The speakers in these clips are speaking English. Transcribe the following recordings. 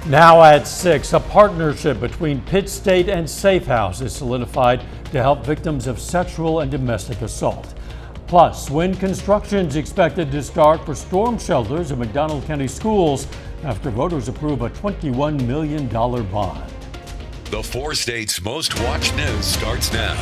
Now at 6, a partnership between Pitt State and Safe House is solidified to help victims of sexual and domestic assault. Plus, when construction is expected to start for storm shelters in McDonald County schools after voters approve a $21 million bond. The 4 states' most watched news starts now.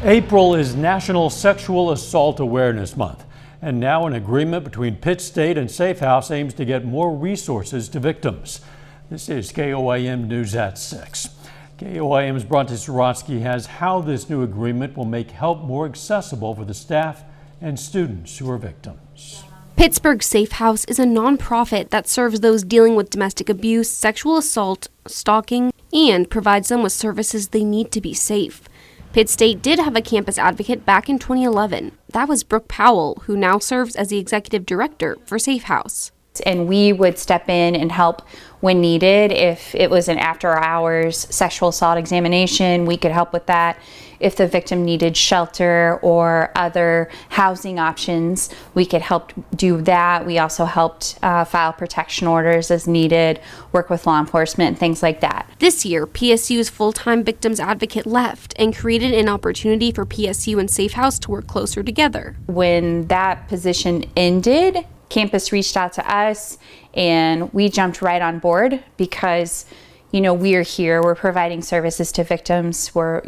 April is National Sexual Assault Awareness Month. And now an agreement between Pitt State and Safe House aims to get more resources to victims. This is KOAM News at 6. KOAM's Bronte Sorotsky has how this new agreement will make help more accessible for the staff and students who are victims. Pittsburgh Safe House is a nonprofit that serves those dealing with domestic abuse, sexual assault, stalking, and provides them with services they need to be safe. Pitt State did have a campus advocate back in 2011. That was Brooke Powell, who now serves as the executive director for Safe House. And we would step in and help when needed. If it was an after-hours sexual assault examination, we could help with that. If the victim needed shelter or other housing options, we could help do that. We also helped file protection orders as needed, work with law enforcement, and things like that. This year, PSU's full-time victims advocate left and created an opportunity for PSU and Safe House to work closer together. When that position ended, campus reached out to us and we jumped right on board because we are here, we're providing services to victims, we're,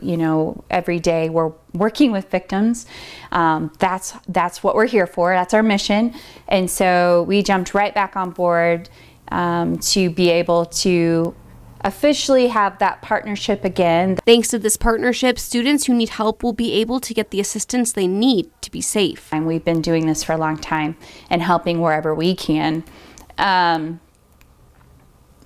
every day we're working with victims. That's what we're here for, that's our mission. And so we jumped right back on board to be able to officially have that partnership again. Thanks to this partnership, students who need help will be able to get the assistance they need to be safe. And we've been doing this for a long time and helping wherever we can.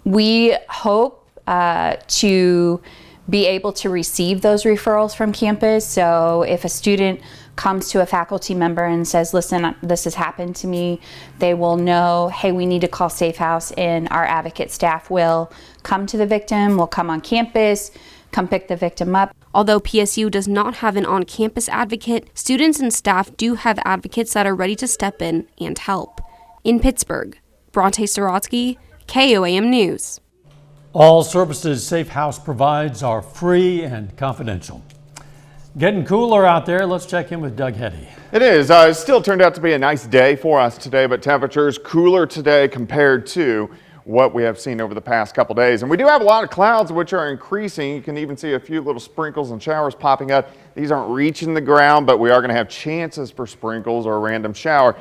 We hope to be able to receive those referrals from campus. So if a student comes to a faculty member and says, listen, this has happened to me, they will know, hey, we need to call Safe House, and our advocate staff will come to the victim, will come on campus, come pick the victim up. Although PSU does not have an on-campus advocate, students and staff do have advocates that are ready to step in and help. In Pittsburgh, Bronte Sorotsky, KOAM News. All services Safe House provides are free and confidential. Getting cooler out there. Let's check in with Doug Heddy. It is. It still turned out to be a nice day for us today, but temperatures cooler today compared to what we have seen over the past couple days. And we do have a lot of clouds which are increasing. You can even see a few little sprinkles and showers popping up. These aren't reaching the ground, but we are going to have chances for sprinkles or a random shower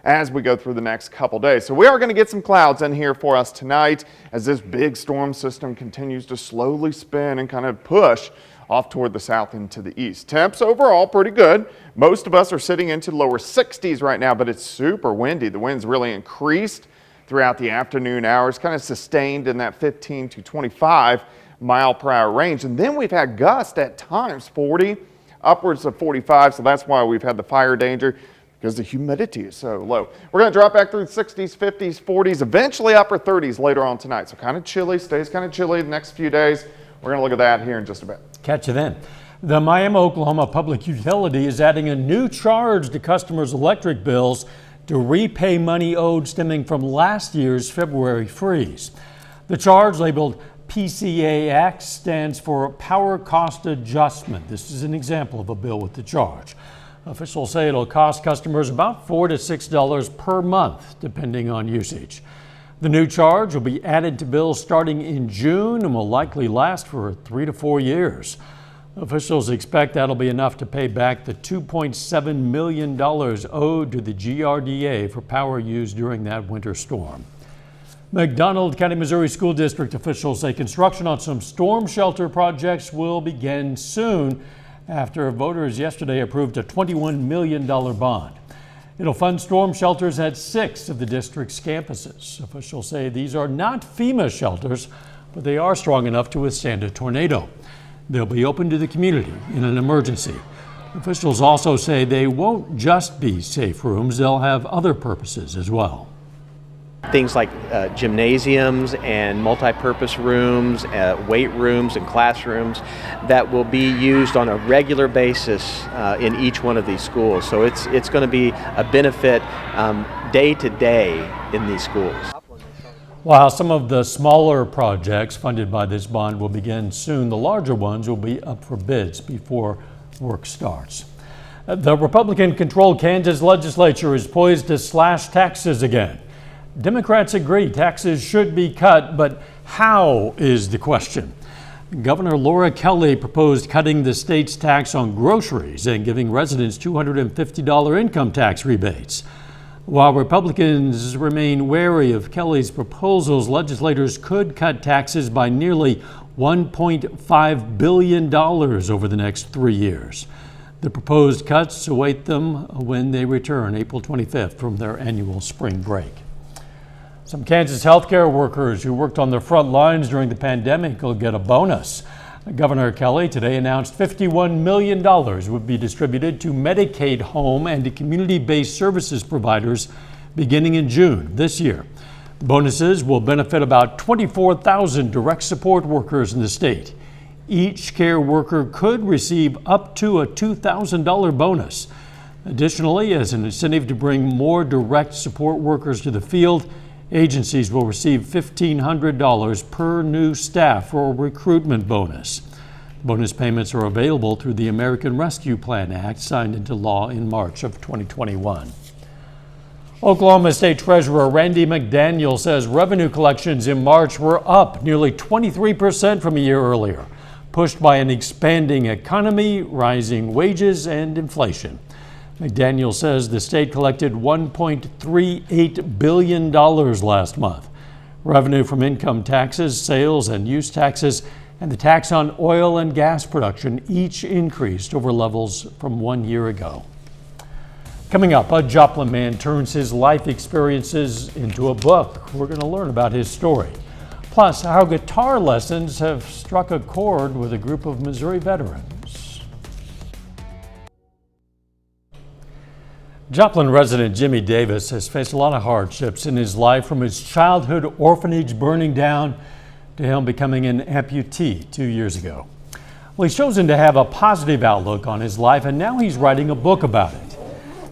as we go through the next couple days. So we are going to get some clouds in here for us tonight as this big storm system continues to slowly spin and kind of push off toward the south and to the east. Temps overall pretty good. Most of us are sitting into lower 60s right now, but it's super windy. The winds really increased throughout the afternoon hours, kind of sustained in that 15 to 25 mile per hour range. And then we've had gusts at times 40, upwards of 45. So that's why we've had the fire danger, because the humidity is so low. We're going to drop back through the 60s, 50s, 40s, eventually upper 30s later on tonight. So kind of chilly, stays kind of chilly the next few days. We're going to look at that here in just a bit. Catch you then. The Miami, Oklahoma Public Utility is adding a new charge to customers' electric bills to repay money owed stemming from last year's February freeze. The charge, labeled PCAX, stands for Power Cost Adjustment. This is an example of a bill with the charge. Officials say it'll cost customers about $4 to $6 per month, depending on usage. The new charge will be added to bills starting in June and will likely last for 3 to 4 years. Officials expect that'll be enough to pay back the $2.7 million owed to the GRDA for power used during that winter storm. McDonald County, Missouri School District officials say construction on some storm shelter projects will begin soon after voters yesterday approved a $21 million bond. It'll fund storm shelters at 6 of the district's campuses. Officials say these are not FEMA shelters, but they are strong enough to withstand a tornado. They'll be open to the community in an emergency. Officials also say they won't just be safe rooms, they'll have other purposes as well. Things like gymnasiums and multi-purpose rooms, weight rooms and classrooms that will be used on a regular basis in each one of these schools. So it's going to be a benefit day to day in these schools. While some of the smaller projects funded by this bond will begin soon, the larger ones will be up for bids before work starts. The Republican-controlled Kansas legislature is poised to slash taxes again. Democrats agree taxes should be cut, but how is the question. Governor Laura Kelly proposed cutting the state's tax on groceries and giving residents $250 income tax rebates. While Republicans remain wary of Kelly's proposals, legislators could cut taxes by nearly $1.5 billion over the next 3 years. The proposed cuts await them when they return April 25th from their annual spring break. Some Kansas healthcare workers who worked on the front lines during the pandemic will get a bonus. Governor Kelly today announced $51 million would be distributed to Medicaid home and community-based services providers beginning in June this year. Bonuses will benefit about 24,000 direct support workers in the state. Each care worker could receive up to a $2,000 bonus. Additionally, as an incentive to bring more direct support workers to the field, agencies will receive $1,500 per new staff for a recruitment bonus. Bonus payments are available through the American Rescue Plan Act, signed into law in March of 2021. Oklahoma State Treasurer Randy McDaniel says revenue collections in March were up nearly 23% from a year earlier, pushed by an expanding economy, rising wages, and inflation. McDaniel says the state collected $1.38 billion last month. Revenue from income taxes, sales and use taxes, and the tax on oil and gas production each increased over levels from 1 year ago. Coming up, a Joplin man turns his life experiences into a book. We're going to learn about his story. Plus, how guitar lessons have struck a chord with a group of Missouri veterans. Joplin resident Jimmy Davis has faced a lot of hardships in his life, from his childhood orphanage burning down to him becoming an amputee 2 years ago. Well, he's chosen to have a positive outlook on his life, and now he's writing a book about it.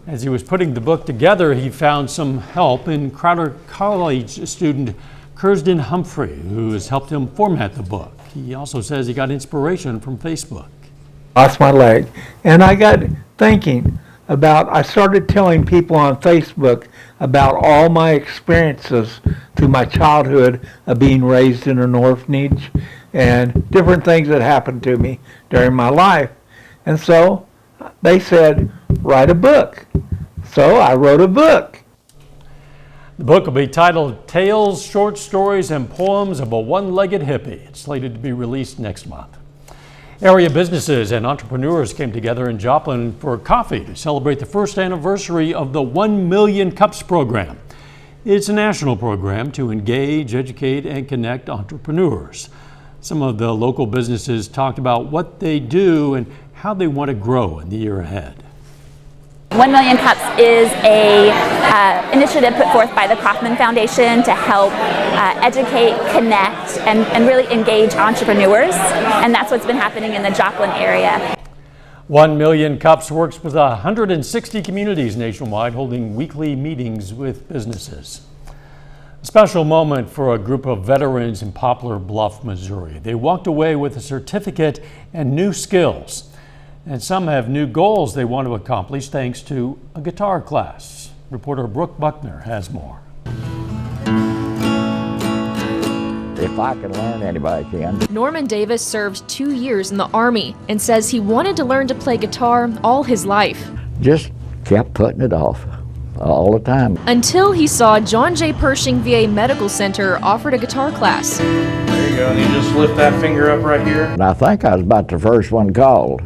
As he was putting the book together, he found some help in Crowder College student Kirsten Humphrey, who has helped him format the book. He also says he got inspiration from Facebook. Lost my leg, and I got thinking I started telling people on Facebook about all my experiences through my childhood of being raised in an orphanage and different things that happened to me during my life. And so they said, write a book. So I wrote a book. The book will be titled Tales, Short Stories, and Poems of a One-Legged Hippie. It's slated to be released next month. Area businesses and entrepreneurs came together in Joplin for coffee to celebrate the first anniversary of the 1 Million Cups program. It's a national program to engage, educate, and connect entrepreneurs. Some of the local businesses talked about what they do and how they want to grow in the year ahead. 1 Million Cups is a initiative put forth by the Kauffman Foundation to help educate, connect, and really engage entrepreneurs. And that's what's been happening in the Joplin area. 1 Million Cups works with 160 communities nationwide, holding weekly meetings with businesses. A special moment for a group of veterans in Poplar Bluff, Missouri. They walked away with a certificate and new skills. And some have new goals they want to accomplish thanks to a guitar class. Reporter Brooke Buckner has more. If I can learn, anybody can. Norman Davis served 2 years in the Army and says he wanted to learn to play guitar all his life. Just kept putting it off all the time. Until he saw John J. Pershing VA Medical Center offered a guitar class. There you go, and you just lift that finger up right here. And I think I was about the first one called.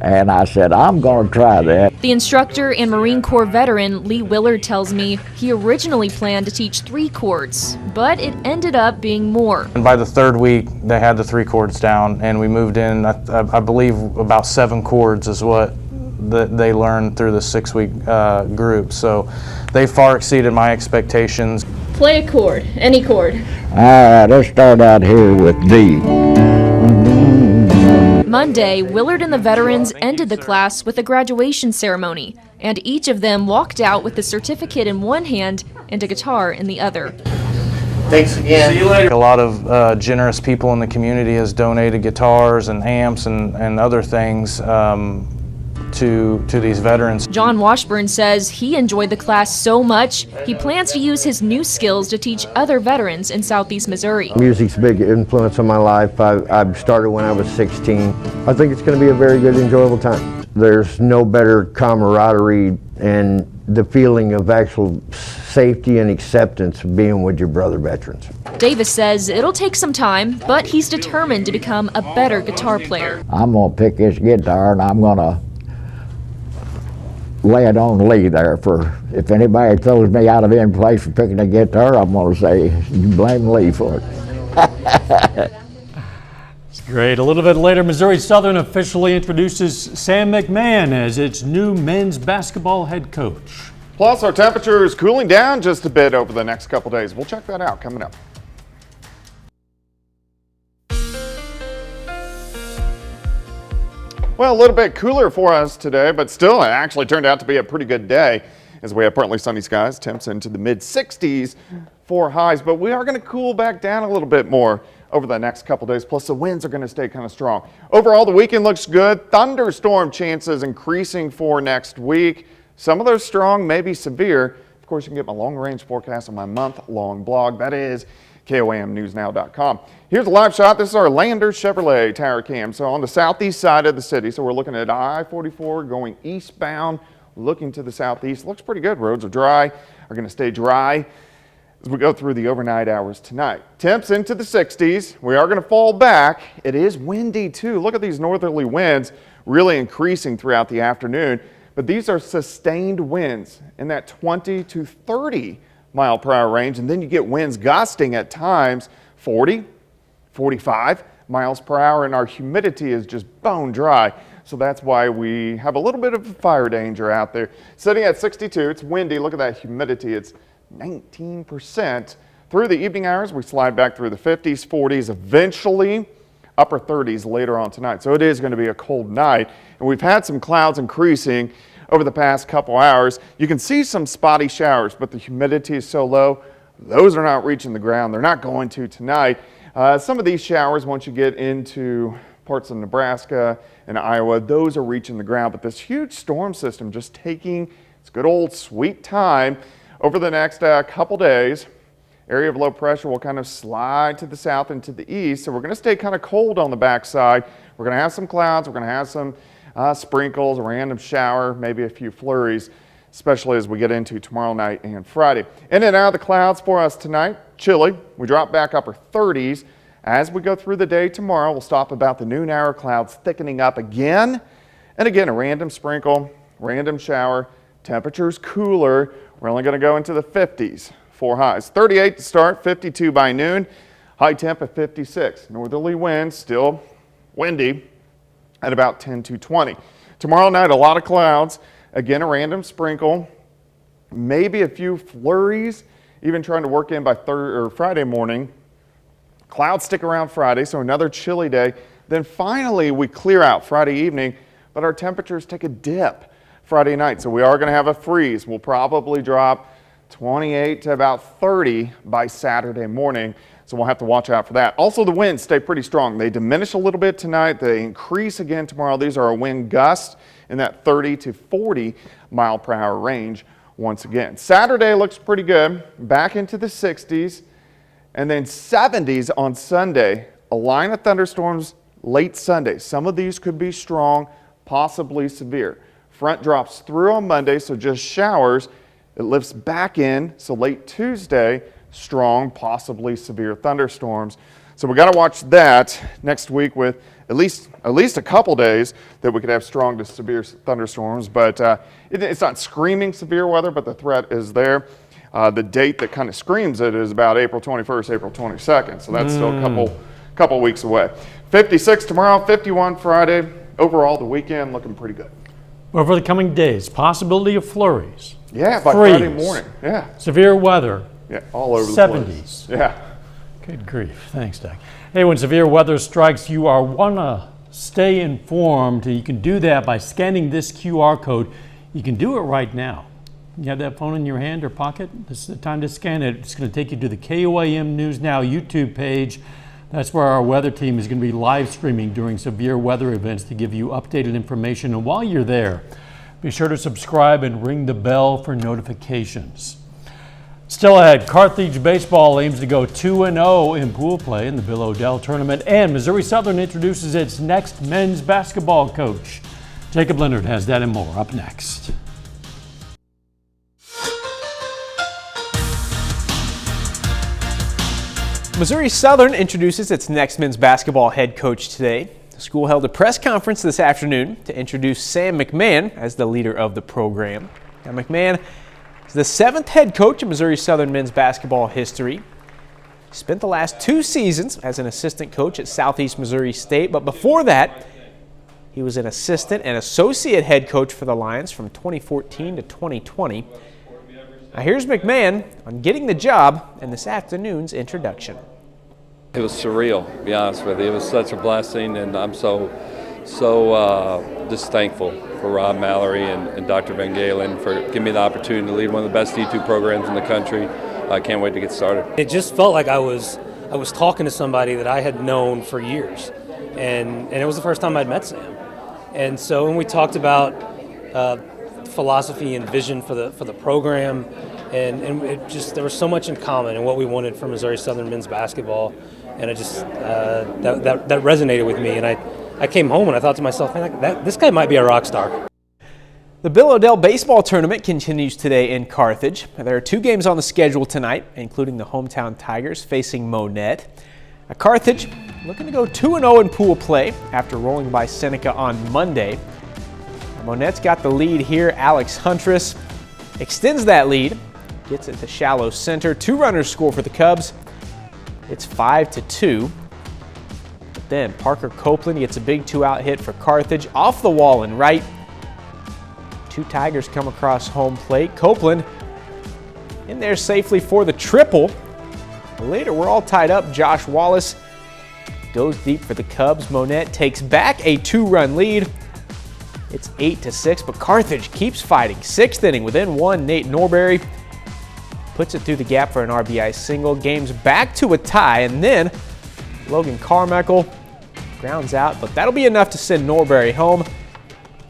And I said, I'm going to try that. The instructor and Marine Corps veteran Lee Willard tells me he originally planned to teach 3 chords, but it ended up being more. And by the 3rd week, they had the 3 chords down, and we moved in, I believe, about 7 chords is what they learned through the 6-week group. So they far exceeded my expectations. Play a chord, any chord. All right, let's start out here with D. Monday, Willard and the veterans ended the class with a graduation ceremony, and each of them walked out with the certificate in one hand and a guitar in the other. Thanks again. See you later. A lot of generous people in the community has donated guitars and amps and other things to these veterans. John Washburn says he enjoyed the class so much, he plans to use his new skills to teach other veterans in Southeast Missouri. Music's a big influence on my life. I started when I was 16. I think it's going to be a very good, enjoyable time. There's no better camaraderie and the feeling of actual safety and acceptance of being with your brother veterans. Davis says it'll take some time, but he's determined to become a better guitar player. I'm going to pick this guitar and I'm going to lay it on Lee there. For if anybody throws me out of any place for picking a guitar, I'm going to say, you blame Lee for it. It's great. A little bit later, Missouri Southern officially introduces Sam McMahon as its new men's basketball head coach. Plus, our temperature is cooling down just a bit over the next couple days. We'll check that out coming up. Well, a little bit cooler for us today, but still it actually turned out to be a pretty good day as we have partly sunny skies, temps into the mid-60s for highs, but we are going to cool back down a little bit more over the next couple days, plus the winds are going to stay kind of strong. Overall, the weekend looks good. Thunderstorm chances increasing for next week. Some of those strong, maybe severe. Of course, you can get my long-range forecast on my month-long blog. That is KOAMnewsnow.com. Here's a live shot. This is our Lander Chevrolet tower cam. So on the southeast side of the city, so we're looking at I-44 going eastbound, looking to the southeast. Looks pretty good. Roads are dry, are going to stay dry as we go through the overnight hours tonight. Temps into the 60s. We are going to fall back. It is windy too. Look at these northerly winds really increasing throughout the afternoon. But these are sustained winds in that 20 to 30 mile per hour range. And then you get winds gusting at times 40, 45 miles per hour. And our humidity is just bone dry. So that's why we have a little bit of fire danger out there. Sitting at 62, it's windy. Look at that humidity. It's 19%. Through the evening hours, we slide back through the 50s, 40s, eventually upper 30s later on tonight. So it is going to be a cold night. And we've had some clouds increasing over the past couple hours. You can see some spotty showers, but the humidity is so low, those are not reaching the ground. They're not going to tonight. Some of these showers, once you get into parts of Nebraska and Iowa, those are reaching the ground. But this huge storm system just taking its good old sweet time over the next couple days. Area of low pressure will kind of slide to the south and to the east. So we're going to stay kind of cold on the backside. We're going to have some clouds. We're going to have some sprinkles, a random shower, maybe a few flurries, especially as we get into tomorrow night and Friday. In and out of the clouds for us tonight. Chilly. We drop back upper 30s. As we go through the day tomorrow, we'll stop about the noon hour. Clouds thickening up again. And again, a random sprinkle, random shower. Temperatures cooler. We're only going to go into the 50s. For highs. 38 to start, 52 by noon. High temp at 56. Northerly winds still windy at about 10 to 20. Tomorrow night, a lot of clouds. Again, a random sprinkle. Maybe a few flurries, even trying to work in by Friday morning. Clouds stick around Friday, so another chilly day. Then finally, we clear out Friday evening, but our temperatures take a dip Friday night. So we are going to have a freeze. We'll probably drop 28 to about 30 by Saturday morning. So we'll have to watch out for that. Also, the winds stay pretty strong. They diminish a little bit tonight. They increase again tomorrow. These are a wind gust in that 30 to 40 mile per hour range once again. Saturday looks pretty good. Back into the 60s and then 70s on Sunday. A line of thunderstorms late Sunday. Some of these could be strong, possibly severe. Front drops through on Monday, so just showers. It lifts back in, so late Tuesday, strong, possibly severe thunderstorms. So we got to watch that next week with at least a couple days that we could have strong to severe thunderstorms. But it's not screaming severe weather, but the threat is there. The date that kind of screams it is about April 21st, April 22nd. So that's still a couple weeks away. 56 tomorrow, 51 Friday. Overall, the weekend looking pretty good. Over the coming days, possibility of flurries. Yeah, by Friday morning. Yeah. Severe weather. Yeah, all over the 70s. place. Yeah. Good grief. Thanks, Doug. Hey, when severe weather strikes, you want to stay informed. You can do that by scanning this QR code. You can do it right now. You have that phone in your hand or pocket? This is the time to scan it. It's going to take you to the KOAM News Now YouTube page. That's where our weather team is going to be live streaming during severe weather events to give you updated information. And while you're there, be sure to subscribe and ring the bell for notifications. Still ahead, Carthage baseball aims to go 2-0 in pool play in the Bill O'Dell tournament, and Missouri Southern introduces its next men's basketball coach. Jacob Leonard has that and more up next. Missouri Southern introduces its next men's basketball head coach today. The school held a press conference this afternoon to introduce Sam McMahon as the leader of the program. Now, McMahon is the 7th head coach in Missouri Southern men's basketball history. He spent the last 2 seasons as an assistant coach at Southeast Missouri State, but before that, he was an assistant and associate head coach for the Lions from 2014 to 2020. Now here's McMahon on getting the job and this afternoon's introduction. It was surreal, to be honest with you. It was such a blessing, and I'm so just thankful for Rob Mallory and Dr. Van Galen for giving me the opportunity to lead one of the best D2 programs in the country. I can't wait to get started. It just felt like I was talking to somebody that I had known for years, and it was the first time I'd met Sam. And so when we talked about philosophy and vision for the program, and it just, there was so much in common in what we wanted for Missouri Southern men's basketball, and it just that resonated with me. And I came home and I thought to myself, man, this guy might be a rock star. The Bill O'Dell baseball tournament continues today in Carthage. There are 2 games on the schedule tonight, including the hometown Tigers facing Monette. Carthage looking to go 2-0 in pool play after rolling by Seneca on Monday. Monette's got the lead here. Alex Huntress extends that lead, gets it to shallow center. 2 runners score for the Cubs. It's 5-2. But then Parker Copeland gets a big 2-out hit for Carthage off the wall and right. 2 Tigers come across home plate. Copeland in there safely for the triple. Later, we're all tied up. Josh Wallace goes deep for the Cubs. Monette takes back a 2-run lead. It's 8-6, but Carthage keeps fighting. 6th inning within 1. Nate Norberry puts it through the gap for an RBI single. Game's back to a tie, and then Logan Carmichael grounds out, but that'll be enough to send Norberry home.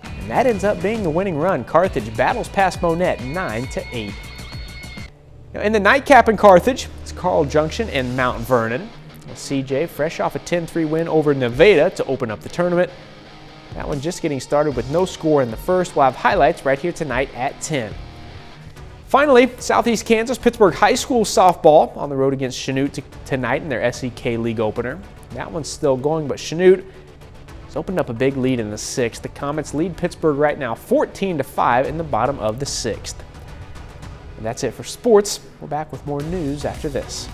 And that ends up being the winning run. Carthage battles past Monette 9-8. Now in the nightcap in Carthage, it's Carl Junction and Mount Vernon. CJ fresh off a 10-3 win over Nevada to open up the tournament. That one just getting started with no score in the first. We'll have highlights right here tonight at 10. Finally, Southeast Kansas Pittsburgh High School softball on the road against Chanute tonight in their SEK League opener. That one's still going, but Chanute has opened up a big lead in the 6th. The Comets lead Pittsburgh right now 14-5 in the bottom of the 6th. And that's it for sports. We're back with more news after this.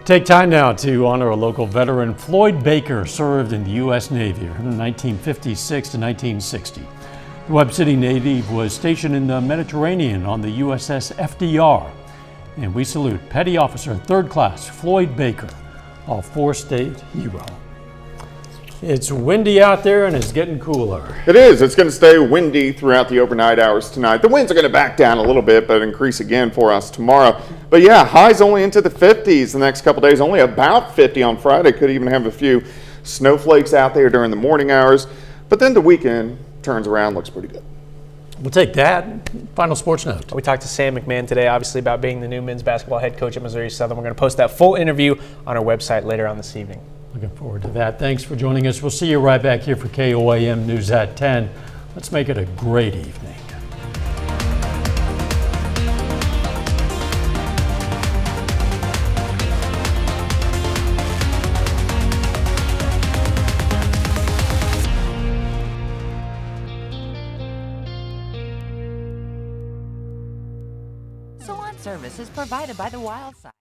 Take time now to honor a local veteran. Floyd Baker served in the U.S. Navy from 1956 to 1960. The Webb City native was stationed in the Mediterranean on the USS FDR. And we salute Petty Officer 3rd Class Floyd Baker, a 4-state hero. It's windy out there and it's getting cooler. It is. It's going to stay windy throughout the overnight hours tonight. The winds are going to back down a little bit, but increase again for us tomorrow. But yeah, highs only into the 50s the next couple days, only about 50 on Friday. Could even have a few snowflakes out there during the morning hours. But then the weekend turns around, looks pretty good. We'll take that. Final sports note. We talked to Sam McMahon today, obviously, about being the new men's basketball head coach at Missouri Southern. We're going to post that full interview on our website later on this evening. Looking forward to that. Thanks for joining us. We'll see you right back here for KOAM News at 10. Let's make it a great evening. Salon service is provided by the Wild Side.